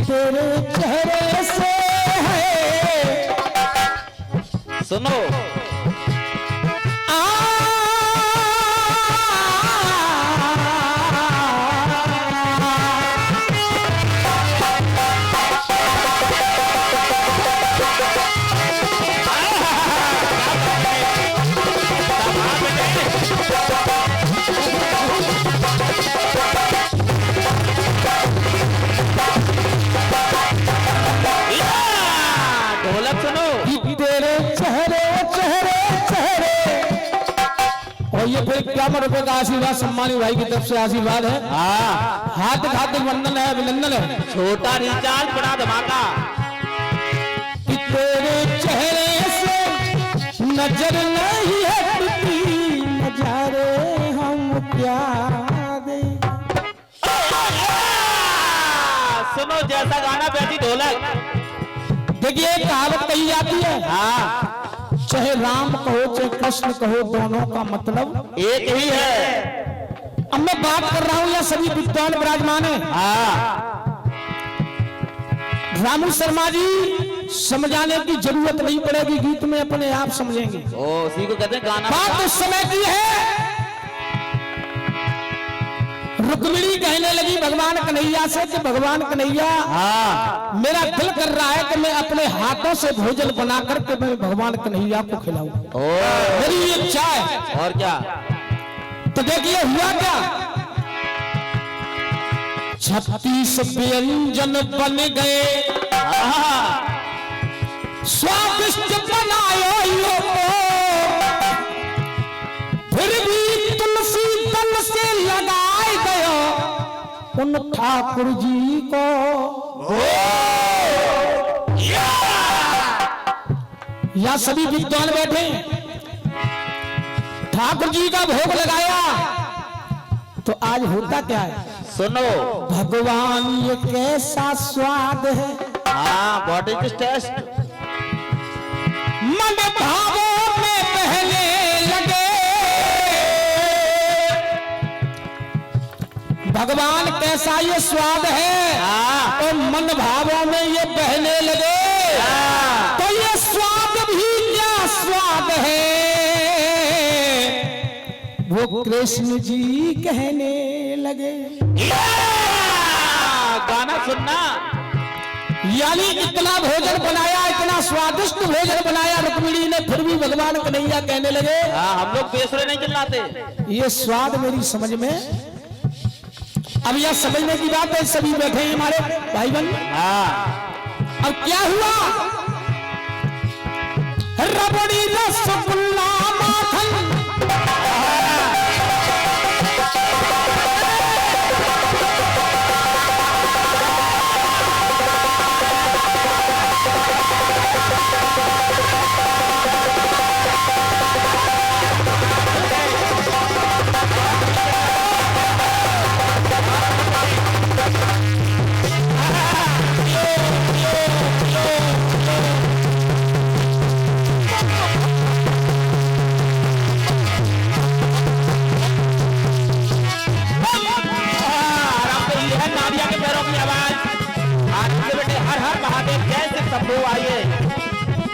तेरे चेहरे से है। सुनो ढोलक सुनो। तेरे चेहरे चेहरे चेहरे। और ये फिर ₹51 का आशीर्वाद सम्मानी भाई की तरफ से आशीर्वाद है। हाँ हाथ हाथ वंदन है, अभिनंदन है। छोटा रिचार्ज बड़ा धमाका। कि तेरे चेहरे से नजर नहीं हटती, नजारे हम क्या दे। सुनो जैसा गाना वैसी ढोलक। देखिए कहावत कही जाती है, हाँ चाहे राम कहो चाहे कृष्ण कहो, दोनों का मतलब एक ही है। अब मैं बात कर रहा हूं या सभी विद्वान विराजमान है। हाँ रामू शर्मा जी समझाने की जरूरत नहीं पड़ेगी, गीत में अपने आप समझेंगे। ओ उसी को कहते हैं गाना। बात उस समय की है, रुक्मिणी कहने लगी भगवान कन्हैया से कि भगवान कन्हैया, हाँ मेरा दिल कर रहा है कि मैं अपने हाथों से भोजन बना करके मैं भगवान कन्हैया को खिलाऊं, मेरी ये इच्छा है। और क्या? तो देखिए हुआ क्या, 36 व्यंजन बन गए, स्वादिष्ट बनायो यो को, फिर भी तुलसी दल से लगाए गयो उन ठाकुर जी को। या सभी विद्वान बैठे, ठाकुर जी का भोग लगाया तो आज होता क्या है, सुनो भगवान ये कैसा स्वाद है। हाँ व्हाट इज दिस टेस्ट। मन भावों में बहने लगे, भगवान कैसा ये स्वाद है, और मन भावों में ये बहने लगे, तो ये स्वाद भी क्या स्वाद है, वो कृष्ण जी कहने लगे। गाना सुनना। यानी इतना भोजन बनाया, इतना स्वादिष्ट भोजन बनाया रुक्मिणी ने, फिर भी भगवान कन्हैया कहने लगे, हाँ हम लोग बेसुरे नहीं चिल्लाते। ये स्वाद मेरी समझ में। अब यह समझने की बात है, सभी बैठे हैं हमारे भाई बहन। हाँ अब क्या हुआ, रबड़ी रसगुल्ला माखन,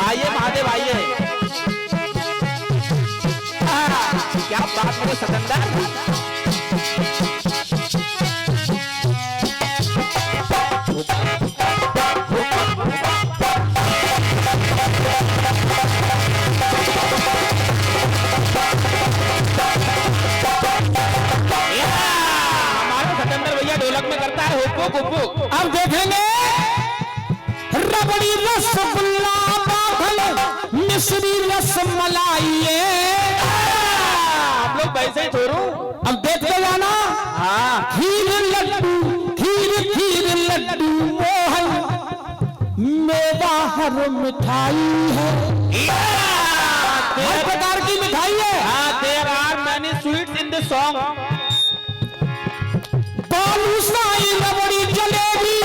आइए महादेव आइए। क्या बात है सतंदर। हमारे सतंदर भैया ढोलक में करता है हुक्कू हुक्कू। अब देखेंगे रबड़ी रसगुल्ला माखन मिश्री रसमलाई, आप लोग वैसे ही छोड़ो। अब देखते जाना। हाँ खीर लड्डू खीर खीर लड्डू मोहन मेवा हर मिठाई है, हर प्रकार की मिठाई है। हाँ there are many sweets in this song। Balushahi rabri jalebi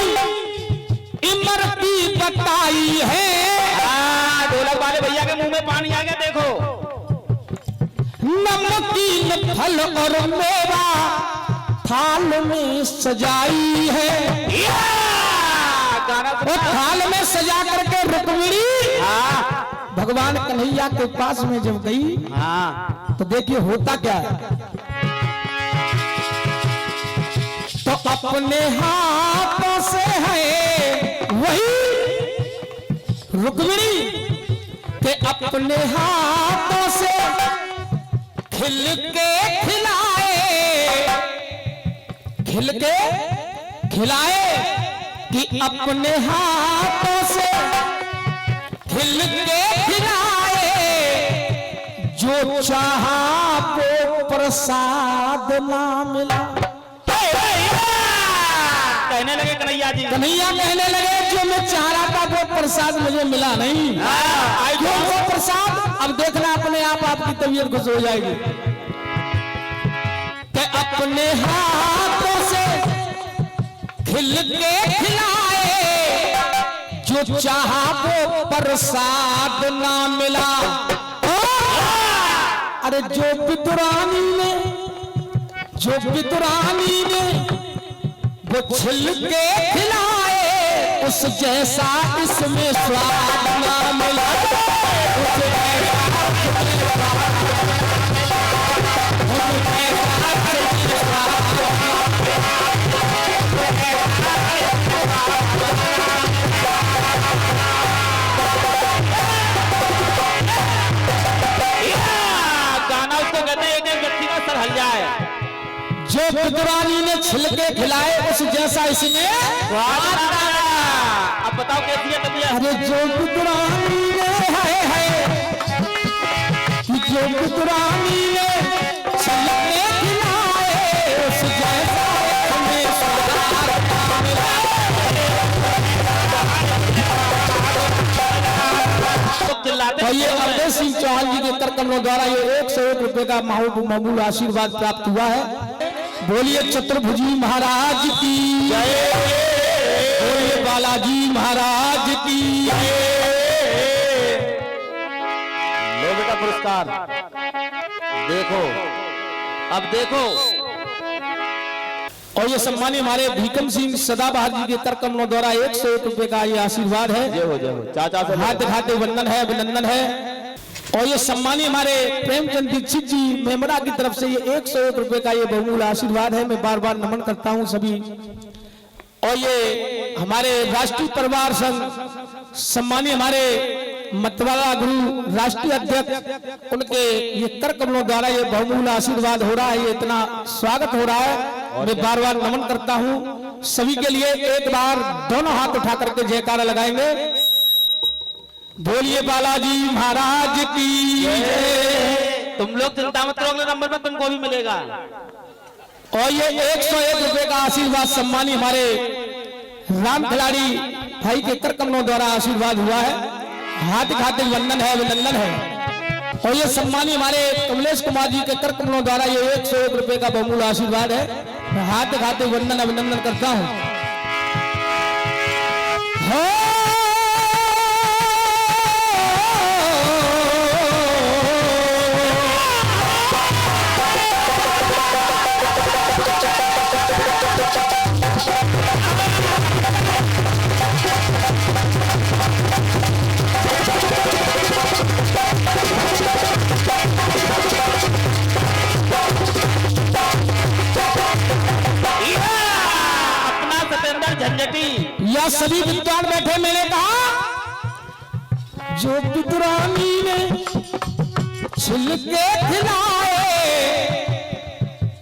Imarti बताई है। ढोलक वाले भैया के मुंह में पानी आ गया देखो। नमकीन फल और मेवा थाल में सजाई है। गाना और थाल में सजा करके रुक्मिणी भगवान कन्हैया के पास में जब गई तो देखिए होता क्या है। तो अपने हाथों से है वही रुक्मिणी के अपने हाथों से खिल के खिलाए कि अपने हाथों से खिल के खिलाए, जो चाहा वो प्रसाद ना मिला। कहने लगे कन्हैया जी, कन्हैया कहने लगे जो मैं चाह रहा था वो प्रसाद मुझे मिला नहीं। क्यों वो प्रसाद? अब देखना अपने आप आपकी तबीयत खुश हो जाएगी कि अपने हाथों से खिल के खिलाए, जो चाहा वो प्रसाद ना मिला। अरे जो विदुरानी ने वो छिल के खिलाए, उस जैसा इसमें स्वाद ना मिला। गाना उसको कहते हैं एक व्यक्ति का सर हल जाए। जो विदुरानी ने छिलके खिलाए उस जैसा इसमें स्वाद ना मिला। अब बताओ कैसी है तबीयत? अरे जो विदुरानी ने जो विदुरानी ने छिलके खिलाए, उस जैसा इसमें स्वाद ना मिला। चिल्लाते ये अवधेश सिंह चौहान जी के कर कमलों द्वारा ये 101 रुपए का मामूल आशीर्वाद प्राप्त हुआ है। बोलिए चतुर्भुजी महाराज की जय, बोलिए बालाजी महाराज की जय। लो बेटा पुरस्कार देखो, अब देखो। और ये सम्मानी हमारे भीकम सिंह सदाबहार जी के कर कमलों द्वारा 101 रुपए का ये आशीर्वाद है। जय हो चाचा से हाथ दिखाते वंदन है, अभिनंदन है। और ये सम्मानी हमारे प्रेमचंद दीक्षित जी मेमरा की तरफ से ये 101 रुपए का ये बहुमूल्य आशीर्वाद है। मैं बार बार नमन करता हूं सभी। और ये हमारे राष्ट्रीय परिवार संघ सम्मानी हमारे मतवाला गुरु राष्ट्रीय अध्यक्ष उनके ये कर कमलों द्वारा ये बहुमूल्य आशीर्वाद हो रहा है। ये इतना स्वागत हो रहा है, मैं बार बार नमन करता हूं सभी के लिए। एक बार दोनों हाथ उठा करके जयकारा लगाएंगे। बोलिए बालाजी महाराज की जय। तुम लोग चिंता मत करो, अगले नंबर में तुमको भी मिलेगा। और ये 101 रुपए का आशीर्वाद सम्मानी हमारे राम खिलाड़ी भाई के कर कमलों द्वारा आशीर्वाद हुआ है। हाथ खाते वंदन है, अभिनंदन है। और ये सम्मानी हमारे कमलेश कुमार जी के कर कमलों द्वारा ये 101 रुपए का बहुमूल्य आशीर्वाद है। मैं हाथ खाते वंदन अभिनंदन करता हूं। या सभी विद्वान बैठे, मैंने कहा जो विदुरानी ने छिलके खिलाए,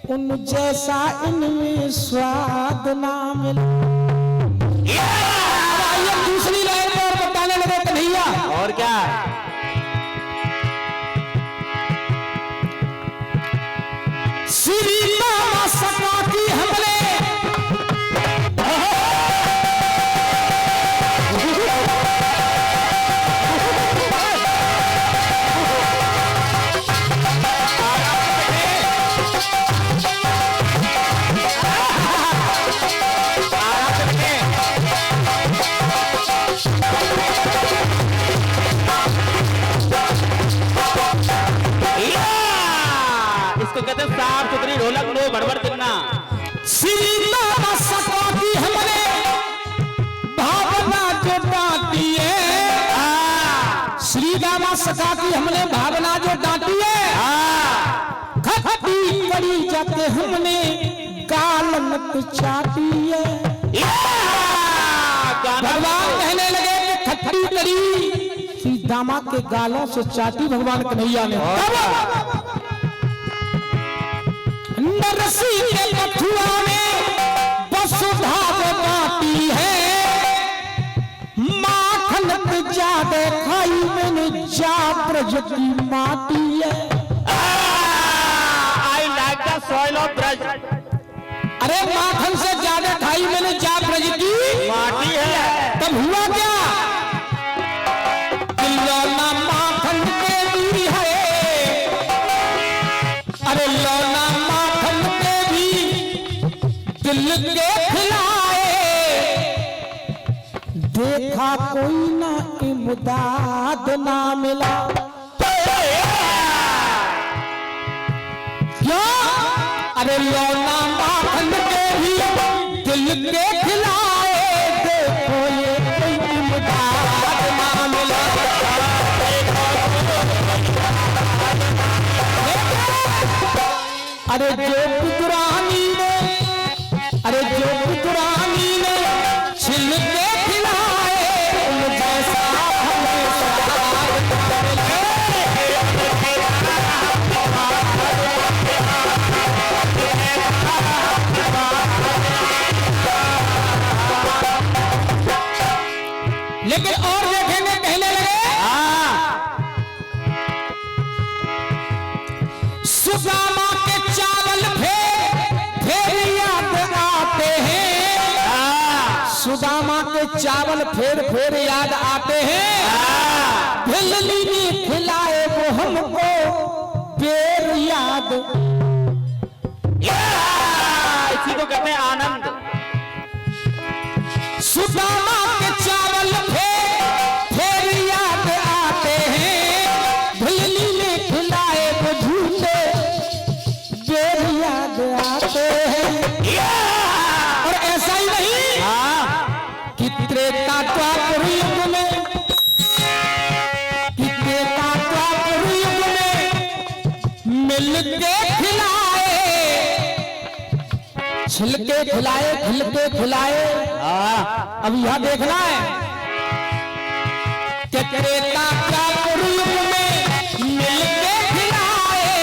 उन जैसा इनमें स्वाद ना मिला। ये दूसरी लाइन में और बताने लगे कन्हैया। और क्या? श्री मामा सका की हमले दामा सका की हमने भावना जो डांटी है, खट्टी कड़ी जाके हमने गालन पे चाटी है। भगवान कहने लगे कि खट्टी कड़ी श्री दामा के गालों से चाटी भगवान कन्हैया ने। नरसी के मथुआ में वसुधा बाटी है, माखन पे जादे खाई मैंने जा ब्रज की माटी है। I like the soil of Braj. अरे माखन से ज्यादा खाई मैंने जा ब्रज की माटी है। तब हुआ क्या? लौना माखन के भी है, अरे लौना माखन के भी दिल के खिलाए, देखा कोई ना इमदाद ना मिला। क्यों? अरे लौना माखन के भी दिल के खिलाए, देखो ये कोई इमदाद ना मिला। अरे जो पुरानी ने, अरे जो पुरानी ने छिल के खिलाए, उन जैसा लेकिन और देखेंगे कहने लगे सुदामा के चावल फेर याद आते हैं, सुदामा के चावल फेर याद आते हैं, भिल्ली ने खिलाए वो हमको बेर याद। इसी को कहते हैं आनंद। सुदामा के चावल फेर याद आते हैं, भिल्ली ने खिलाए वो झूठे बेर याद आते हैं। और ऐसा ही नहीं कि त्रेता द्वापर युग में, कि त्रेता द्वापर युग में मिल के खिलाए, छिलके खिलाए खिलके खिलाए। अब यह देखना है कि त्रेता द्वापर युग में मिल के खिलाए,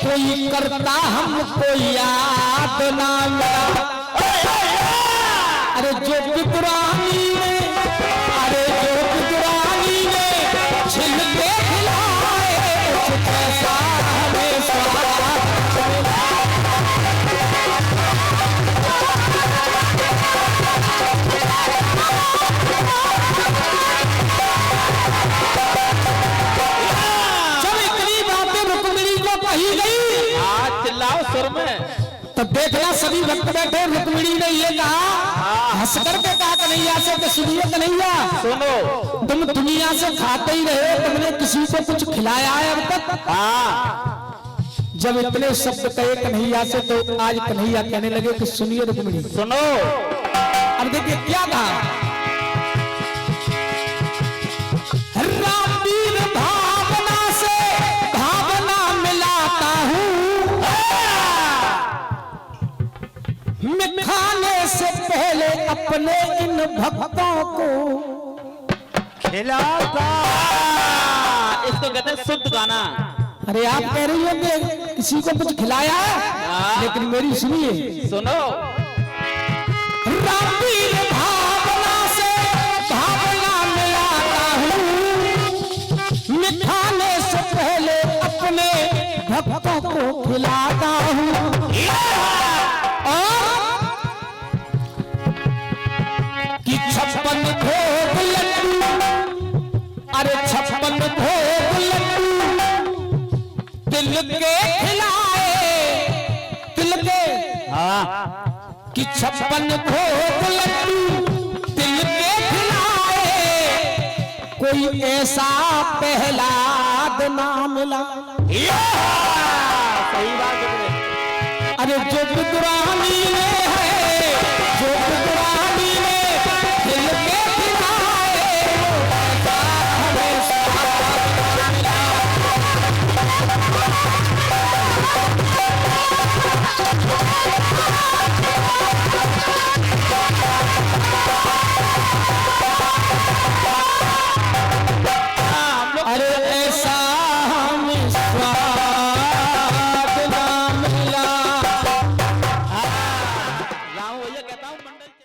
कोई करता हमको याद ना मिला। अरे जो पुरानी ने, अरे जो पुरानी ने छिल के खिलाए, कुछ ऐसा हमें स्वाद मिला। जब इतनी बातें रुक्मिणी को कही गई, चिल्लाओ सुर में। तो देखना सभी भक्त बैठे, रुक्मिणी ने ये कहा, हंस करके कहा कन्हैया से कि सुनिए कन्हैया, सुनो, तुम दुनिया से खाते ही रहे, तुमने किसी को कुछ खिलाया है अब तक? जब इतने शब्द कहे कन्हैया से, तो आज कन्हैया कहने लगे कि सुनिए रुक्मिणी, सुनो। अब देखिए क्या कहा, रामवीर भावना से भावना मिलाता हूँ, मैं खाने से पहले अपने इन भक्तों को खिलाता। इसको कहते हैं शुद्ध गाना। अरे आप कह रही हो कि किसी को कुछ खिलाया है, लेकिन मेरी सुनिए, सुनो। रामवीर भावना से भावना मिलाता हूँ, मैं खाने से पहले अपने भक्तों को खिलाता हूँ। और कि 56 भोग लड्डू, अरे 56 भोग लड्डू तिल के खिलाए, तिल के, कि 56 भोग लड्डू तिल के खिलाए, कोई ऐसा पहलाद ना मिला। सही बात है। अरे जो विद्रानी ने है, जो